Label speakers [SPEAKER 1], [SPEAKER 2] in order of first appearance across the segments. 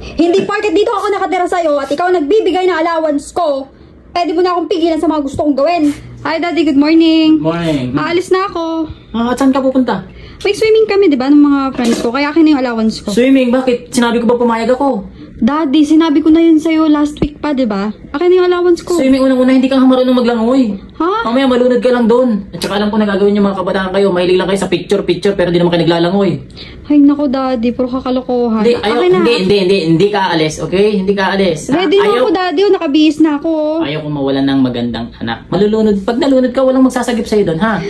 [SPEAKER 1] Hindi porket dito ako nakatira sa'yo at ikaw nagbibigay ng allowance ko, pwede mo na akong pigilan sa mga gusto kong gawin. Hi, Daddy. Good morning.
[SPEAKER 2] Morning.
[SPEAKER 1] Aalis na ako.
[SPEAKER 2] Saan ka pupunta?
[SPEAKER 1] May swimming kami, di ba, ng mga friends ko. Kaya akin na yung allowance ko.
[SPEAKER 2] Swimming? Bakit? Sinabi ko ba pumayag ako?
[SPEAKER 1] Daddy, sinabi ko na yun sa'yo last week pa, di ba? Akin na yung allowance ko.
[SPEAKER 2] Swimming unang-una, hindi ka marunong maglangoy.
[SPEAKER 1] Ha?
[SPEAKER 2] Mamaya malunod ka lang doon. At saka alam ko na gagawin yung mga kabataan kayo. Mahilig lang kayo sa picture-picture pero di naman kayo naglalangoy.
[SPEAKER 1] Ay, nako, Daddy. Puro kakalokohan.
[SPEAKER 2] Hindi ka aalis, okay? Hindi ka aalis.
[SPEAKER 1] Ready na ako, Daddy. Nakabihis na ako.
[SPEAKER 2] Ayaw kong mawalan ng magandang anak. Malulunod. Pag nalunod ka, walang magsasagip sa'yo doon, ha?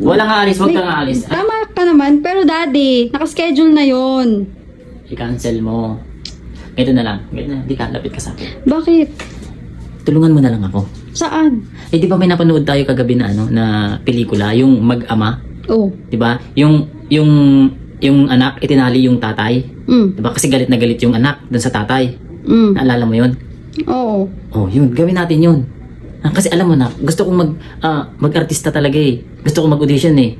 [SPEAKER 2] Walang aalis, wag kang aalis.
[SPEAKER 1] Tama ka naman, pero Daddy, nakaschedule na yon.
[SPEAKER 2] I-cancel mo. Ganito na lang. Ganito na. Di ka, lapit ka sa akin.
[SPEAKER 1] Bakit?
[SPEAKER 2] Tulungan mo na lang ako.
[SPEAKER 1] Saan?
[SPEAKER 2] Eh, di ba may napanood tayo kagabi na na pelikula, yung Mag-ama?
[SPEAKER 1] Oh.
[SPEAKER 2] Di ba? Yung anak, itinali yung tatay. Di ba? Kasi galit na galit yung anak dun sa tatay. Naalala mo yun?
[SPEAKER 1] Oo.
[SPEAKER 2] Oh, yun. Gawin natin yun. Kasi alam mo na, gusto kong mag-artista talaga eh. Gusto kong mag-audition eh.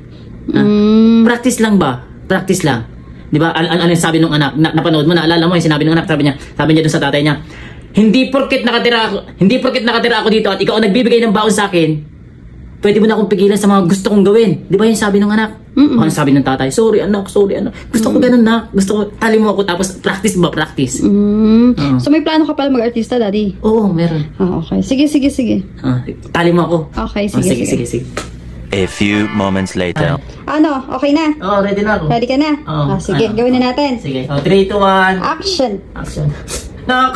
[SPEAKER 2] Practice lang ba? Practice lang. Di ba? Ano yung sabi ng anak? Napanood mo, naalala mo yung sinabi ng anak? Sabi niya dun sa tatay niya, hindi porket nakatira ako dito at ikaw ang nagbibigay ng baon sa akin, pwede mo na akong pigilan sa mga gusto kong gawin. Di ba yung sabi ng anak? Ano sabi ng tatay? Sorry anak. Gusto ko ganun na. Gusto ko, tali mo ako tapos practice ba? Practice.
[SPEAKER 1] So may plano ka pala mag-artista, Daddy?
[SPEAKER 2] Oo, meron.
[SPEAKER 1] Okay. Sige.
[SPEAKER 2] Tali mo ako.
[SPEAKER 1] Okay, sige.
[SPEAKER 3] A few moments later.
[SPEAKER 1] Ano? Okay na?
[SPEAKER 2] Oo, ready na ako.
[SPEAKER 1] Ready ka na? Sige, gawin na natin.
[SPEAKER 2] Sige. 3, 2, 1.
[SPEAKER 1] Action!
[SPEAKER 2] Nak,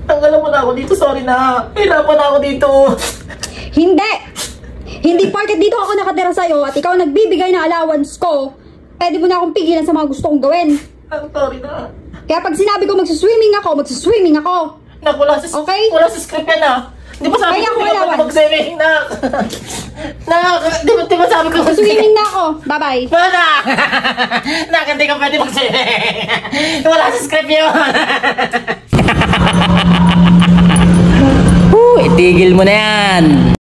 [SPEAKER 2] tanggalan mo na ako dito. Sorry na. Hirapan ako dito.
[SPEAKER 1] Hindi porket dito ako nakatira sa'yo at ikaw nagbibigay ng allowance ko, pwede mo na akong pigilan sa mga gusto kong gawin.
[SPEAKER 2] Sorry na.
[SPEAKER 1] Kaya pag sinabi ko magsiswimming ako.
[SPEAKER 2] Nak, wala sa script yan ah. Di ba sabi ko hindi ka mag-swimming, Nak? Nak, di ba sabi ko
[SPEAKER 1] Swimming na ako. Bye-bye.
[SPEAKER 2] Nak! Nak, hindi ka pwede mag-swimming. Wala sa script yun. Itigil mo na yan.